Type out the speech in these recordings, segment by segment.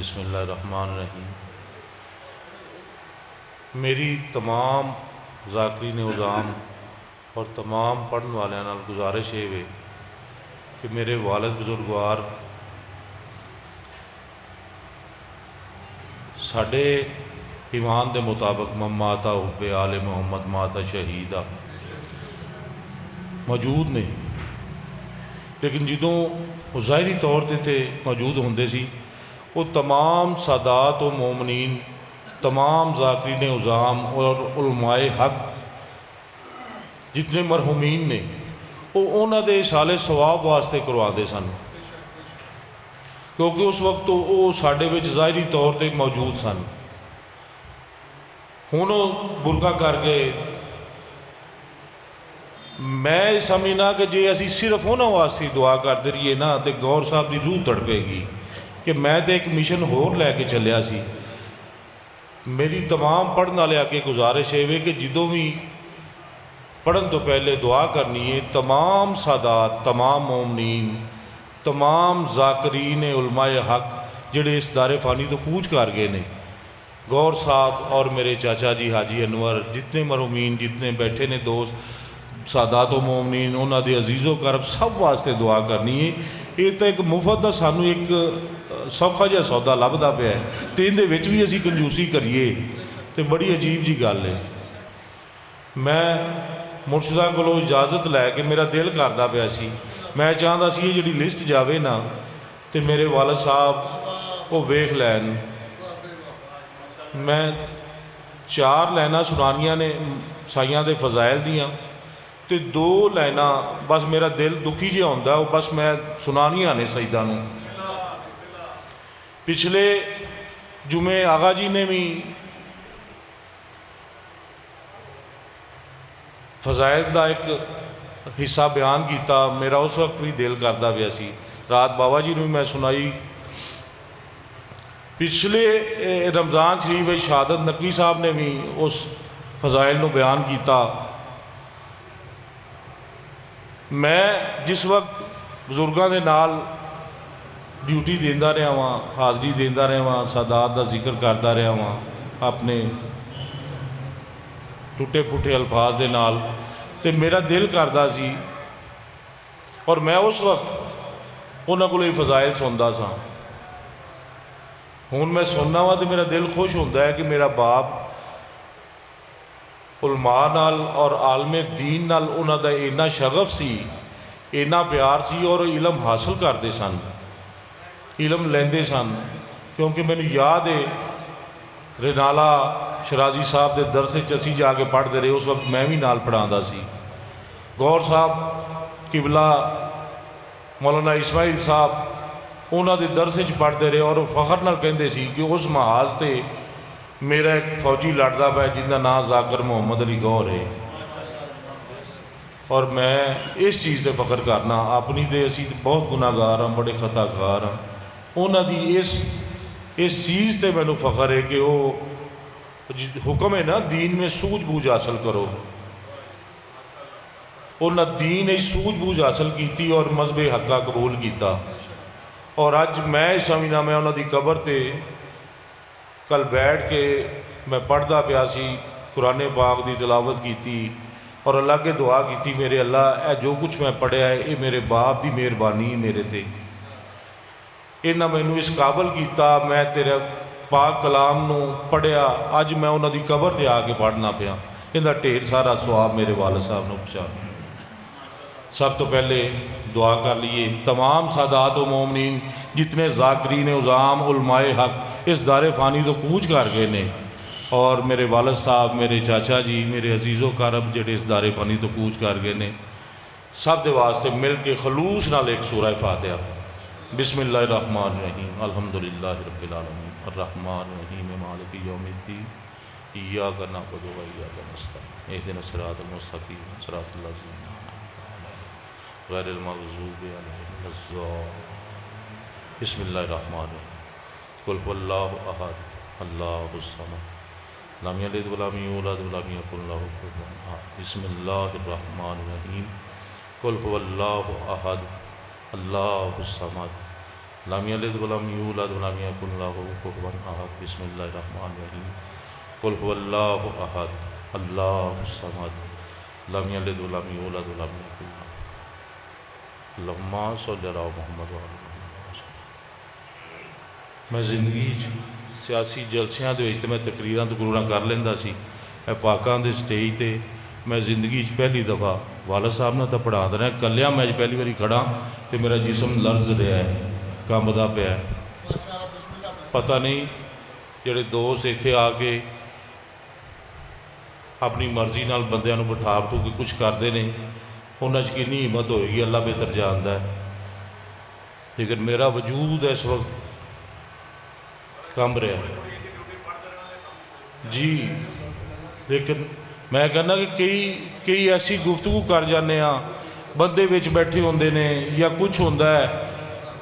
बिस्मिल्लाहिर्रहमानिर्रहीम। मेरी तमाम ज़ाकिरीन उज़ाम और तमाम पढ़न वालियां नाल गुजारिश है वे कि मेरे वालिद बुजुर्गवार साढ़े ईमान के मुताबिक माता हुब्बे आले मुहम्मद माता शहीदा मौजूद ने, लेकिन जदों ज़ाहिरी तौर पर मौजूद होंदे सी वो तमाम सादात व मोमनीन, तमाम ज़ाकिरीन उज़ाम और उलमाए हक जितने मरहूमीन ने वो उन्होंने साले सवाब वास्ते करवाते सन, क्योंकि उस वक्त वो साढ़े विच ज़ाहिरी तौर पर मौजूद सन। हुण बुरका कर गए। मैं समझना कि जे असी सिर्फ उन्होंने वास्ते दुआ करते रहिए ना तो गौर साहब की रूह तड़पेगी कि मैं तो एक मिशन होर लैके चलिया सी। मेरी तमाम पढ़ने वाले अगे गुजारिश है कि जदों भी पढ़न तो पहले दुआ करनी है तमाम सादात, तमाम मोमनीन, तमाम ज़ाकिरीन उलमाए हक जिहड़े इस दारे फानी तो कूच कर गए ने, गौर साहब और मेरे चाचा जी हाजी अनवर, जितने मरहूमीन जितने बैठे ने दोस्त सादात व मोमनीन, उन्होंने अजीज़ो करब सब वास्ते दुआ करनी है। ये तो एक मुफ्त का सानू एक सौखा जिहा सौदा लभदा पिया तो इहदे विच भी असीं कंजूसी करिए तो बड़ी अजीब जी गल है। मैं मुर्शदा कोलों इजाज़त लैके मेरा दिल करदा पिया सी, मैं चाहता सी ये जिहड़ी लिस्ट जावे ना तो मेरे वालिद साहब वो वेख लैन। मैं 4 लाइनां सुनानियां ने साइयां दे फज़ाइल दियां तो 2 लाइनां बस मेरा दिल दुखी जिहा होंदा वो बस मैं सुनानियां ने सईदा नूं। पिछले जुमे आगा जी ने भी फज़ाइल का एक हिस्सा बयान किया, मेरा उस वक्त भी दिल करता पिया सी। रात बाबा जी ने मैं सुनाई। पिछले रमज़ान शरीफ में शहादत नकवी साहब ने भी उस फज़ाइल को बयान किया। मैं जिस वक्त बजुर्गों के नाल ड्यूटी देंदा रहा वहाँ, हाज़री देंदा रहा वहाँ, सादात का जिक्र करता रहा वहाँ अपने टुटे पुटे अल्फाज के नाल, तो मेरा दिल करता सी और मैं उस वक्त उन्होंने को फज़ाइल सुनता सा। हुण मैं सुनना वा तो मेरा दिल खुश होता है कि मेरा बाप उलमा नाल और आलमे दीन नाल उन्हां दा इन्ना शगफ सी, इन्ना प्यार सी और इलम हासिल करते सन, इलम लेंदे सन। क्योंकि मैनू याद है रिनाला शराजी साहब के दरसे असी जाके पढ़ते रहे, उस वक्त मैं भी नाल पढ़ाता सी। गौर साहब किबला मौलाना इस्माइल साहब उन्होंने दरसे पढ़ते रहे और फखर नाल कहते सी कि उस महाज से मेरा एक फौजी लड़ता पाया जिनका नाम जाकिर मोहम्मद अली गौर है। और मैं इस चीज़ से फख्र करना, अपनी तो असी बहुत गुनाहगार हाँ, बड़े खताकार हाँ, उन्होंने इस चीज़ से मैनू फख्र है कि वो हुक्म है ना दीन में सूझबूझ हासिल करो, उन्हें दीन में सूझबूझ हासिल की और मजहब हक्का कबूल किया। और अज मैं समझना मैं उन्होंने कबर ते कल बैठ के मैं पढ़ता पिया सी, कुरान पाक की तिलावत की और अल्लाह के दुआ की, मेरे अल्लाह जो कुछ मैं पढ़िया है ये मेरे बाप की मेहरबानी है मेरे ते, इन्हें मैनू इस काबल किया मैं तेरे पाक कलाम नू पढ़िया, अज मैं उन्होंने कबर ते आके पढ़ना पिया। इनका ढेर सारा सवाब मेरे वालिद साहब ने पहुँचा। सब तो पहले दुआ कर लीए तमाम सादात व मोमनीन जितने ज़ाकिरीन उज़ाम उलमाए हक इस दारे फ़ानी तो कूच कर गए ने, और मेरे वालिद साहब, मेरे चाचा जी, मेरे अजीज़ो करब जेडे इस दारे फ़ानी तो कूच कर गए ने, सब दे वास्ते मिल के खलूस नाल एक सूरह फातिहा। बिस्मिल्लाहिर्रहमानिर्रहीम अल्हम्दुलिल्लाहि रब्बिल आलमीन अर्रहमानिर्रहीम मालिकि यौमिद्दीन इय्याका नअबुदु व इय्याका नस्तईन इहदिनस सिरातल मुस्तक़ीम सिरातल लज़ीना गैरिल मग़ज़ूबि अलैहिम वलद्दॉल्लीन। बिस्मिल्लाहिर्रहमानिर्रहीम कुल हुवल्लाहु अहद अल्लाहुस समद लम यलिद व लम यूलद व लम यकुल लहू कुफुवन अहद। बिस्मिल्लाहिर्रहमानिर्रहीम कुल हुवल्लाहु अहद अल्लाहुस समद लम यलिद वलम यूलद वलम यकुन लहू कुफुवन अहद। बिस्मिल्लाहिर्रहमानिर्रहीम। कुल हुवल्लाहु अहद अल्लाहुस समद लम यलिद वलम यूलद वलम यकुन लहू। अल्लाहुम्मा सल्लि अला मुहम्मद व आले मुहम्मद। मैं जिंदगी सियासी जलसियां दे विच ते मैं तकरीरां तकरूरां कर लैंदा सी। पाकां दे स्टेज ते मैं जिंदगी पहली दफ़ा वाला साहब ने तो पढ़ा देना कलिया मैं पहली बारी खड़ा तो मेरा जिसम लर्ज रहा है, कंबदा पिया। पता नहीं जेडे दोस्त इत्थे आके अपनी मर्जी नाल बंदियां नूं बिठा बठू के कुछ करते हैं, उन्हां च कितनी हिम्मत होएगी अल्लाह बेहतर जानता है। लेकिन मेरा वजूद इस वक्त कंब रहा जी। लेकिन मैं कहना कि कई ऐसी गुफ्तगू कर जाने बंदे विच बैठे होंदे ने या कुछ होंदा है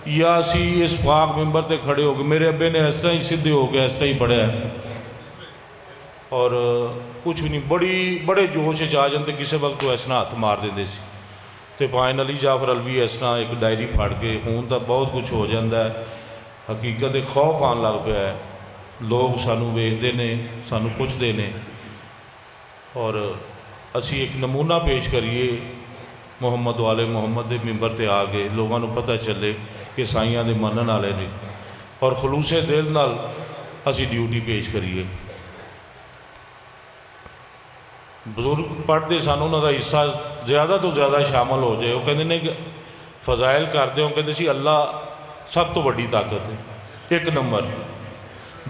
या असी इस पाक मैंबर ते खड़े हो गए। मेरे अब्बे ने इस तरह ही सीधे हो गया इस तरह ही पढ़िया और कुछ भी नहीं, बड़े जोश च आ जाते किसी वक्त तो इस तरह हथ मार देंगे सी। तो पायन अली जाफर अलवी इस तरह एक डायरी फड़ के हूँ तो बहुत कुछ हो जाता है। हकीकत एक खौफ आन लग पाया है। लोग सानू वेखते ने, सानू पुछते ने और असी एक नमूना पेश करिए मुहम्मद वाले मुहम्मद के मैंबर ते आ गए, लोगों को पता चले कि साइयां दे मनन वाले ने और खलूसे दिल नाल असी ड्यूटी पेश करिए। बजुर्ग पढ़ते सन, उन्होंने हिस्सा ज़्यादा तो ज़्यादा शामिल हो जाए। वो कहते ने फजाइल करते हो, कहते सी अल्लाह सब तो बड़ी ताकत है, एक नंबर।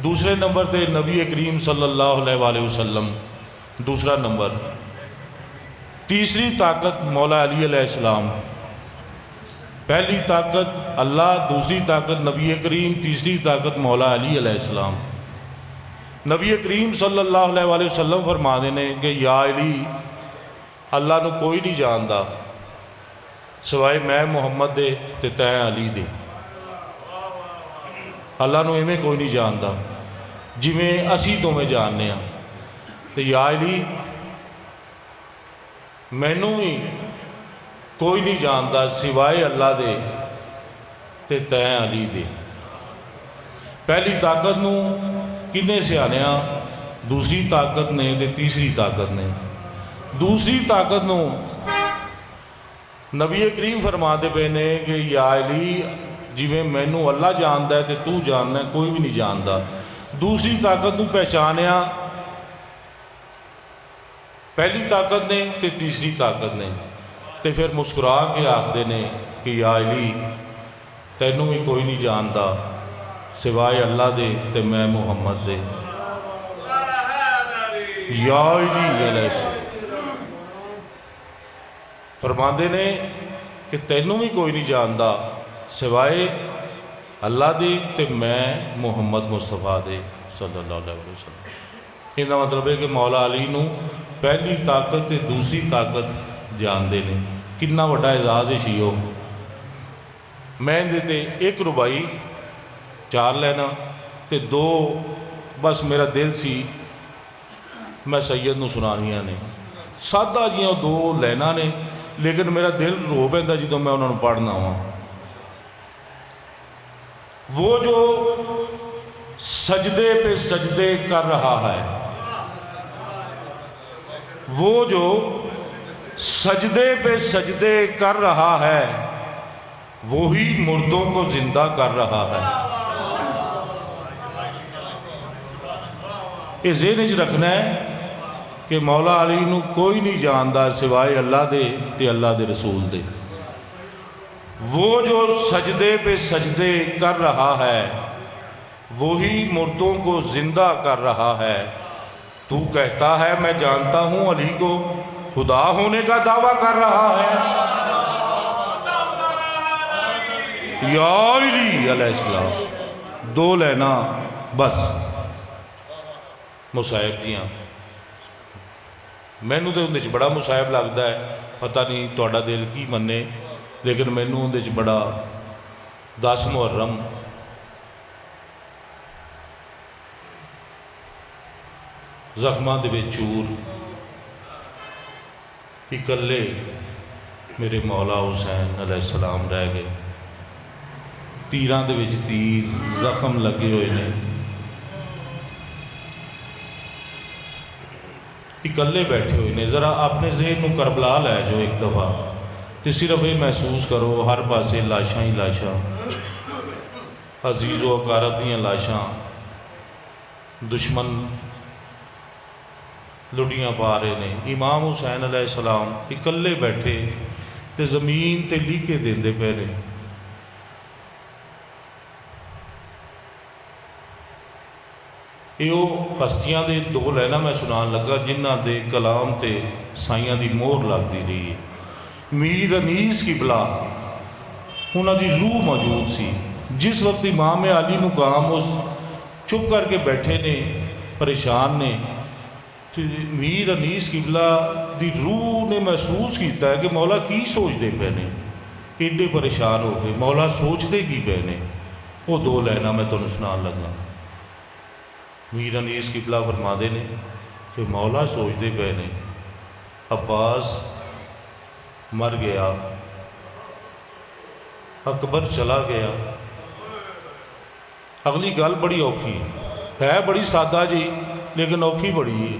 दूसरे नंबर पर नबी करीम सल्लल्लाहु अलैहि वसल्लम, दूसरा नंबर। तीसरी ताकत मौला अली अलैहिस्सलाम। पहली ताकत अल्लाह, दूसरी ताकत नबी करीम, तीसरी ताकत मौला अली अलैहिस्सलाम। नबी करीम सल्लल्लाहु अलैहि वसल्लम फरमाते हैं कि या अली, अल्लाह नू कोई नहीं जानता सिवाय मैं मुहम्मद दे ते तैं अली दे। अल्लाह नू इवें कोई नहीं जानता जिमें असी दोवें जानने। तो या अली, मैनू भी कोई नहीं जानता सिवाय अल्लाह दे ते तैं अली दे। पहली ताकत नू किन्ने सियाणिया, दूसरी ताकत ने ते तीसरी ताकत ने। दूसरी ताकत नू नबी करीम फरमाते पे ने कि या अली, जिवें मैनू अल्लाह जानता है तो तू जानना, कोई भी नहीं जानता। दूसरी ताकत नू पहचानिया पहली ताकत ने तो तीसरी ताकत ने। तो फिर मुस्कुरा के आखते ने कि या अली, तैनू भी कोई नहीं जानता सिवाय अल्लाह दे ते मैं मुहम्मद दे। या अली फरमाते ने कि तैनू भी कोई नहीं जानता सिवाय अल्लाह दे ते मैं मुहम्मद मुस्तफा दे सल्लल्लाहु अलैहि वसल्लम। इसका मतलब है कि मौला अली नू पहली ताकत ते दूसरी ताकत जानते हैं। कितना वड्डा एजाज है शी। मैं इहदे एक रुबाई, 4 लाइनां ते 2 बस मेरा दिल सी मैं सैयद नू सुनानियां ने। सादा जियां 2 लाइनां ने, लेकिन मेरा दिल रो पैंदा जो मैं उन्होंने पढ़ना वा। वो जो सजदे पे सजदे कर रहा है, वो जो सजदे पे सजदे कर रहा है, वही मुर्दों को जिंदा कर रहा है। ये ज़हन च रखना है कि मौला अली नू कोई नहीं जानता सिवाय अल्लाह दे ते अल्लाह दे रसूल दे। वो जो सजदे पे सजदे कर रहा है, वही मुर्दों को जिंदा कर रहा है। तू कहता है मैं जानता हूँ अली को, खुदा होने का दावा कर रहा है। या अली अलैहिस्सलाम, 2 लाइना बस मुसाहिब दियाँ। मैनू तो उन्हें बड़ा मुसाहिब लगता है, पता नहीं तुहाडा दिल की मन्ने, लेकिन मैनू उन्हें बड़ा 10 मुहर्रम जख्मां दे विच चूर इकल्ले मेरे मौला हुसैन अलैहिस्सलाम रह गए। तीरां दे विच तीर, जख्म लगे हुए ने। इकल्ले बैठे हुए ने। ज़रा अपने ज़हन नूं करबला लै जाओ एक दफ़ा, तो सिर्फ ये महसूस करो हर पासे लाशां ही लाशां, अजीज़ो अकारब दीयां लाशां, दुश्मन लुटियां पा रहे ने। इमाम हुसैन अलैहिस्सलाम इकल्ले बैठे तो ज़मीन ते लीके देंदे पे ने। यो हस्तियां दे दो लाइनां मैं सुनान लगा जिन्हां दे कलाम ते साइयां दी मोहर लगती रही है। मीर अनीस किबला उन्हां दी रूह मौजूद सी। जिस वक्त इमाम अली मुकाम उस चुप करके बैठे ने, परेशान ने, तो मीर अनीस किबला दी रूह ने महसूस किया है कि मौला की सोचते पे ने, एडे परेशान हो गए, मौला सोचते की पे ने। वो दो लाइनां मैं तुहानूं सुनान लगा। मीर अनीस किबला फरमाते ने कि मौला सोचते पे ने, अब्बास मर गया, अकबर चला गया। अगली गल बड़ी औखी है, बड़ी सादा जी लेकिन औखी बड़ी है।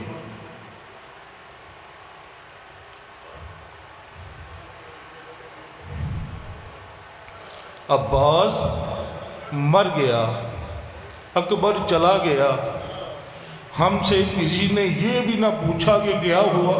अब्बास मर गया, अकबर चला गया, हमसे किसी ने ये भी ना पूछा कि क्या हुआ।